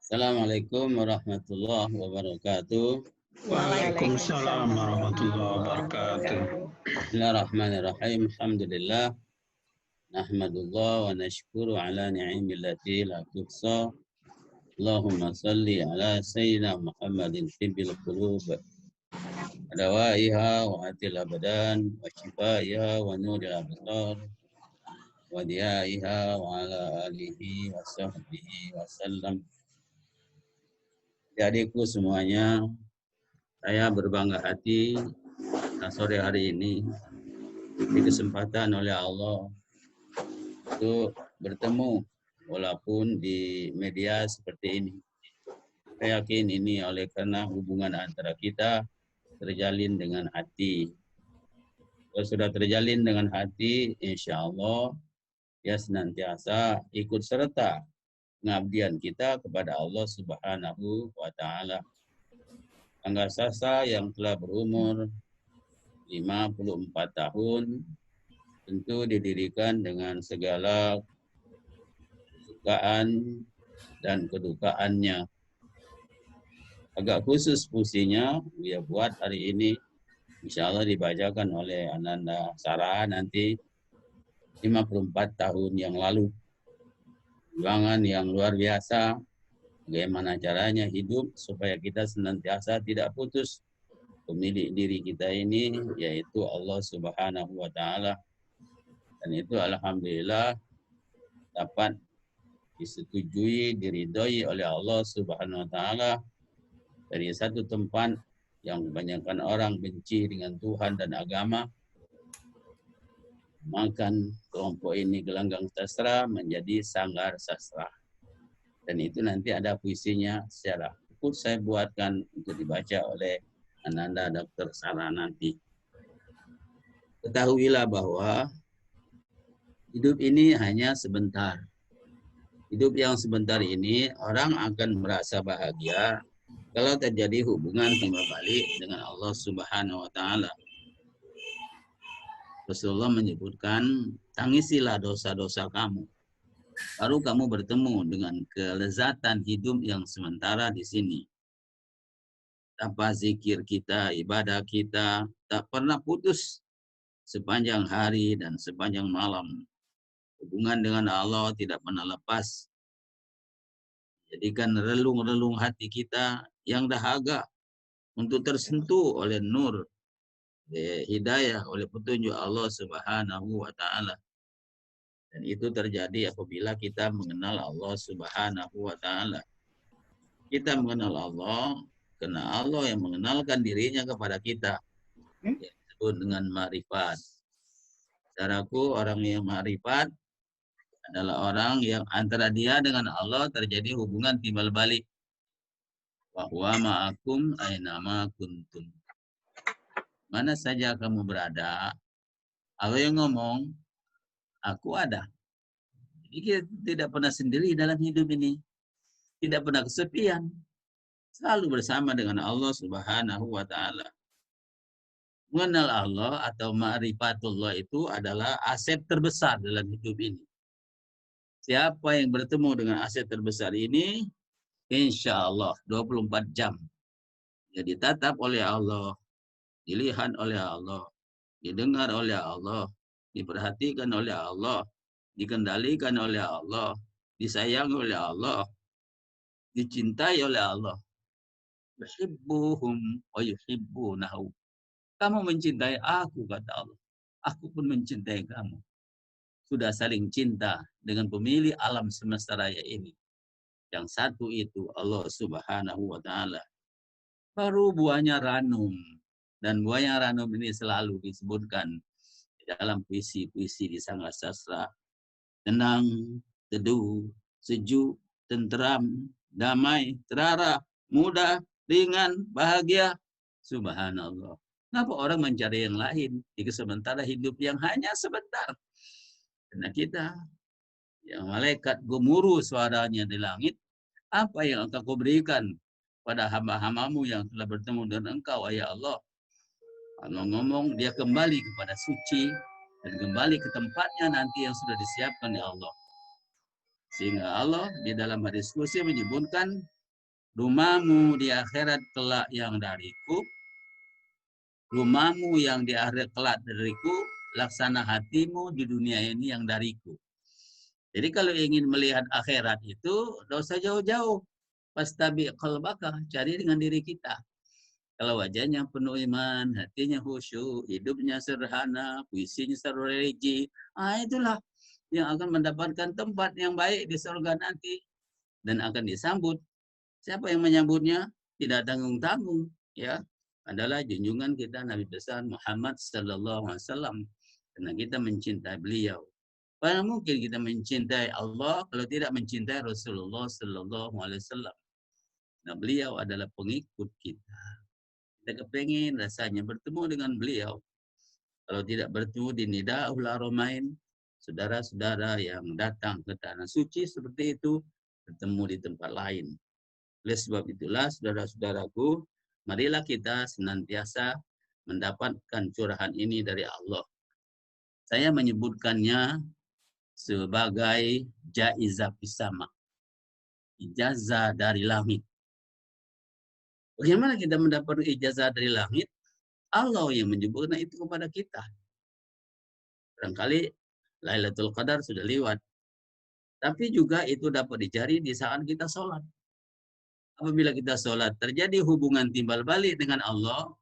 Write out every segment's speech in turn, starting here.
Assalamualaikum warahmatullahi wabarakatuh. Waalaikumsalam warahmatullahi wabarakatuh. Bismillahirrahmanirrahim. Alhamdulillah. Nahmadullah wa nashkuru ala ni'imillati la tuhsa. Allahumma salli ala sayyidina Muhammadin tibbil qulub. Adawaiha wa atil abadan wa shifaiha wa nuril absar. Wa diyaiha wa ala alihi wa sahbihi wa sallam. Adikku semuanya, saya berbangga hati sore hari ini di kesempatan oleh Allah untuk bertemu walaupun di media seperti ini. Saya yakin ini oleh karena hubungan antara kita terjalin dengan hati. Kalau sudah terjalin dengan hati, insya Allah ya senantiasa ikut serta pengabdian kita kepada Allah Subhanahu wa Ta'ala. Angga Sasa yang telah berumur 54 tahun tentu didirikan dengan segala kesukaan dan kedukaannya. Agak khusus fungsinya dia buat hari ini, insya Allah dibacakan oleh Ananda Sarah nanti 54 tahun yang lalu. Perjuangan yang luar biasa, bagaimana caranya hidup supaya kita senantiasa tidak putus pemilik diri kita ini, yaitu Allah Subhanahu wa Ta'ala. Dan itu alhamdulillah dapat disetujui, diridhoi oleh Allah Subhanahu wa Ta'ala dari satu tempat yang kebanyakan orang benci dengan Tuhan dan agama. Makan kelompok ini gelanggang sastra menjadi sanggar sastra. Dan itu nanti ada puisinya secara ikut saya buatkan untuk dibaca oleh Ananda Dr. Sarah nanti. Ketahuilah bahwa hidup ini hanya sebentar. Hidup yang sebentar ini orang akan merasa bahagia kalau terjadi hubungan timbal balik dengan Allah Subhanahu wa Ta'ala. Rasulullah menyebutkan, tangisilah dosa-dosa kamu. Baru kamu bertemu dengan kelezatan hidup yang sementara di sini. Tanpa zikir kita, ibadah kita, tak pernah putus sepanjang hari dan sepanjang malam. Hubungan dengan Allah tidak pernah lepas. Jadikan relung-relung hati kita yang dahaga untuk tersentuh oleh nur hidayah, oleh petunjuk Allah Subhanahu wa Ta'ala. Dan itu terjadi apabila kita mengenal Allah Subhanahu wa Ta'ala. Kita mengenal Allah karena Allah yang mengenalkan dirinya kepada kita, yang disebut dengan ma'rifat. Saudaraku, orang yang ma'rifat adalah orang yang antara dia dengan Allah terjadi hubungan timbal balik. Wa huwa ma'akum aynama kuntum. Mana saja kamu berada, Allah yang ngomong, aku ada. Jadi kita tidak pernah sendiri dalam hidup ini. Tidak pernah kesepian. Selalu bersama dengan Allah Subhanahu wa Ta'ala. Mengenal Allah atau ma'rifatullah itu adalah aset terbesar dalam hidup ini. Siapa yang bertemu dengan aset terbesar ini, insya Allah 24 jam. Jadi ditatap oleh Allah, dilihat oleh Allah, didengar oleh Allah, diperhatikan oleh Allah, dikendalikan oleh Allah, disayangi oleh Allah, dicintai oleh Allah. Yuhibbuhum wa yuhibbunahu. Kamu mencintai aku, kata Allah. Aku pun mencintai kamu. Sudah saling cinta dengan pemilik alam semesta raya ini. Yang satu itu Allah Subhanahu wa Ta'ala. Baru buahnya ranum. Dan buahnya ranum ini selalu disebutkan dalam puisi-puisi di sanggar sastra. Tenang, teduh, sejuk, tenteram, damai, terarah, mudah, ringan, bahagia. Subhanallah. Kenapa orang mencari yang lain di sementara hidup yang hanya sebentar? Karena kita, yang malaikat gemuruh suaranya di langit, apa yang akan kau berikan pada hamba-hambamu yang telah bertemu dengan engkau, ya Allah? Allah ngomong, dia kembali kepada suci dan kembali ke tempatnya nanti yang sudah disiapkan oleh Allah. Sehingga Allah di dalam hadis kursi menyebutkan, rumahmu di akhirat kelak yang dariku, rumahmu yang di akhirat kelak dariku, laksana hatimu di dunia ini yang dariku. Jadi kalau ingin melihat akhirat itu, tidak usah jauh-jauh. Pastabi qalbaka, cari dengan diri kita. Kalau wajahnya penuh iman, hatinya khusyuk, hidupnya sederhana, puisinya religi, itulah yang akan mendapatkan tempat yang baik di surga nanti dan akan disambut. Siapa yang menyambutnya? Tidak tanggung-tanggung, ya. Adalah junjungan kita Nabi besar Muhammad sallallahu alaihi wasallam. Karena kita mencintai beliau. Bagaimana mungkin kita mencintai Allah kalau tidak mencintai Rasulullah sallallahu alaihi wasallam? Nah, beliau adalah pengikut kita. Kita kepingin rasanya bertemu dengan beliau. Kalau tidak bertemu di Nidaul Haramain, saudara-saudara yang datang ke tanah suci seperti itu, bertemu di tempat lain. Oleh sebab itulah, saudara-saudaraku, marilah kita senantiasa mendapatkan curahan ini dari Allah. Saya menyebutkannya sebagai jaizah pisama, ijazah dari langit. Bagaimana kita mendapat ijazah dari langit? Allah yang menyebutkan itu kepada kita. Barangkali Lailatul Qadar sudah lewat. Tapi juga itu dapat dicari di saat kita sholat. Apabila kita sholat, terjadi hubungan timbal balik dengan Allah,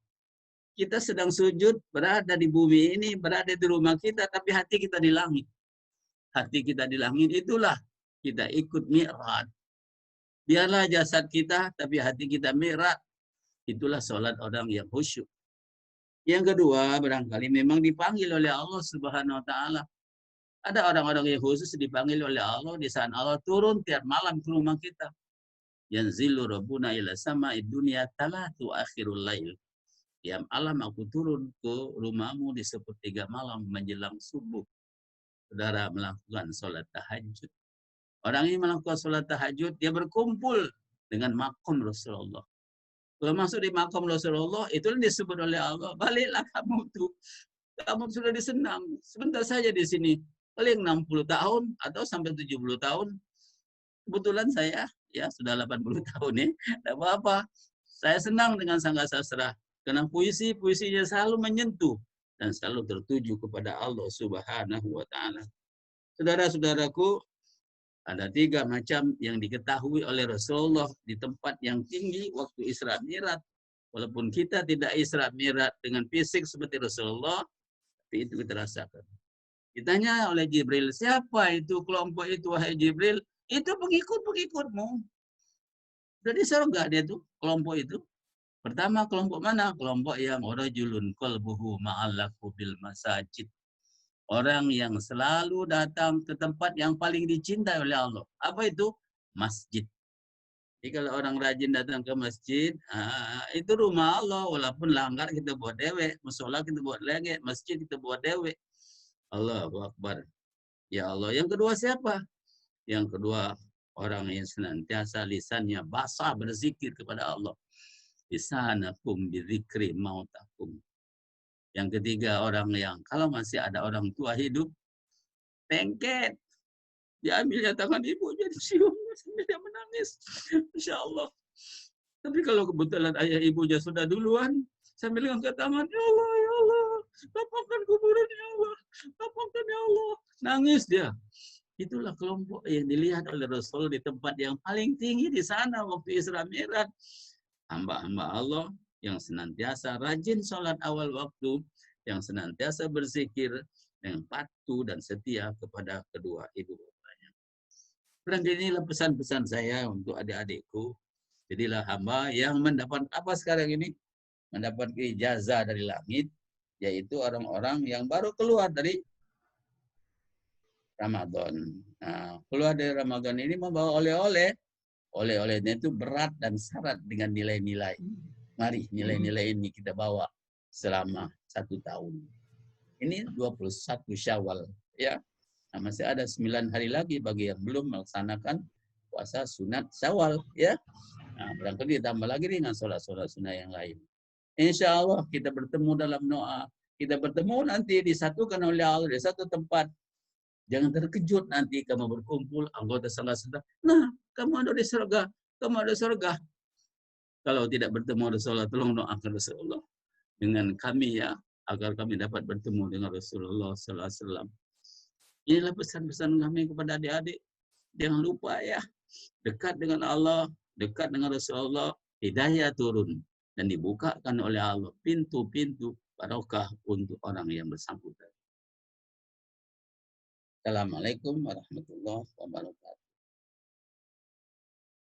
kita sedang sujud, berada di bumi ini, berada di rumah kita, tapi hati kita di langit. Hati kita di langit, itulah kita ikut mi'raj. Biarlah jasad kita, tapi hati kita mi'raj. Itulah sholat orang yang khusyuk. Yang kedua, barangkali memang dipanggil oleh Allah Subhanahu wa Ta'ala. Ada orang-orang yang khusus dipanggil oleh Allah di saat Allah turun tiap malam ke rumah kita. Yanzilu rabbuna ila sama'id dunya talatu akhirul lail. Tiap malam aku turun ke rumahmu di sepertiga malam menjelang subuh. Saudara melakukan sholat tahajud. Orang ini melakukan sholat tahajud, dia berkumpul dengan makom Rasulullah. Kalau masuk di makam Rasulullah, itu yang disebut oleh Allah. Baliklah kamu tuh. Kamu sudah disenang. Sebentar saja di sini. Paling 60 tahun atau sampai 70 tahun. Kebetulan saya ya sudah 80 tahun nih. Tidak apa-apa. Saya senang dengan sangga sastra. Karena puisinya selalu menyentuh. Dan selalu tertuju kepada Allah Subhanahu wa Ta'ala. Saudara-saudaraku, ada 3 macam yang diketahui oleh Rasulullah di tempat yang tinggi waktu Isra Mi'raj. Walaupun kita tidak Isra Mi'raj dengan fisik seperti Rasulullah, tapi itu kita rasakan. Ditanya oleh Jibril, siapa itu kelompok itu wahai Jibril? Itu pengikut-pengikutmu. Sudah di surga dia tuh, kelompok itu. Pertama kelompok mana? Kelompok yang rajulun qalbuhu ma'allaku bil masajid. Orang yang selalu datang ke tempat yang paling dicintai oleh Allah. Apa itu? Masjid. Jadi kalau orang rajin datang ke masjid, itu rumah Allah. Walaupun langgar kita buat dewek, musola kita buat lagi, masjid kita buat dewek. Allahu Akbar. Ya Allah. Yang kedua siapa? Yang kedua orang yang senantiasa lisannya basah berzikir kepada Allah. Lisanakum bidzikri mautakum. Yang ketiga orang yang kalau masih ada orang tua hidup, tengket. Diambilnya tangan ibunya, disium sambil dia menangis. Insya Allah. Tapi kalau kebetulan ayah ibunya sudah duluan, sambil angkat tangan, ya Allah, ya Allah, lapangkan kuburan ya Allah, lapangkan ya Allah. Nangis dia. Itulah kelompok yang dilihat oleh Rasul di tempat yang paling tinggi di sana waktu Isra Mi'raj. Hamba-hamba Allah yang senantiasa rajin sholat awal waktu, yang senantiasa berzikir, yang patuh dan setia kepada kedua ibu bapaknya. Barangkali inilah pesan-pesan saya untuk adik-adikku. Jadilah hamba yang mendapat apa sekarang ini? Mendapat ijazah dari langit, yaitu orang-orang yang baru keluar dari Ramadan. Nah, keluar dari Ramadan ini membawa oleh-oleh. Oleh-olehnya itu berat dan syarat dengan nilai-nilai. Mari nilai-nilai ini kita bawa selama 1 tahun. Ini 21 Syawal, ya. Nah, masih ada 9 hari lagi bagi yang belum melaksanakan puasa sunat Syawal, ya. Nah, barangkali ditambah lagi dengan sholat-sholat sunnah yang lain. Insya Allah kita bertemu dalam doa. Kita bertemu nanti disatukan oleh Allah di satu tempat. Jangan terkejut nanti kamu berkumpul anggota salah satu. Nah, kamu ada di surga, kamu ada surga. Kalau tidak bertemu Rasulullah, tolong doakan Rasulullah dengan kami ya, agar kami dapat bertemu dengan Rasulullah sallallahu alaihi wasallam. Inilah pesan-pesan kami kepada adik-adik. Jangan lupa ya, dekat dengan Allah, dekat dengan Rasulullah, hidayah turun dan dibukakan oleh Allah pintu-pintu barokah untuk orang yang bersangkutan. Assalamualaikum warahmatullahi wabarakatuh.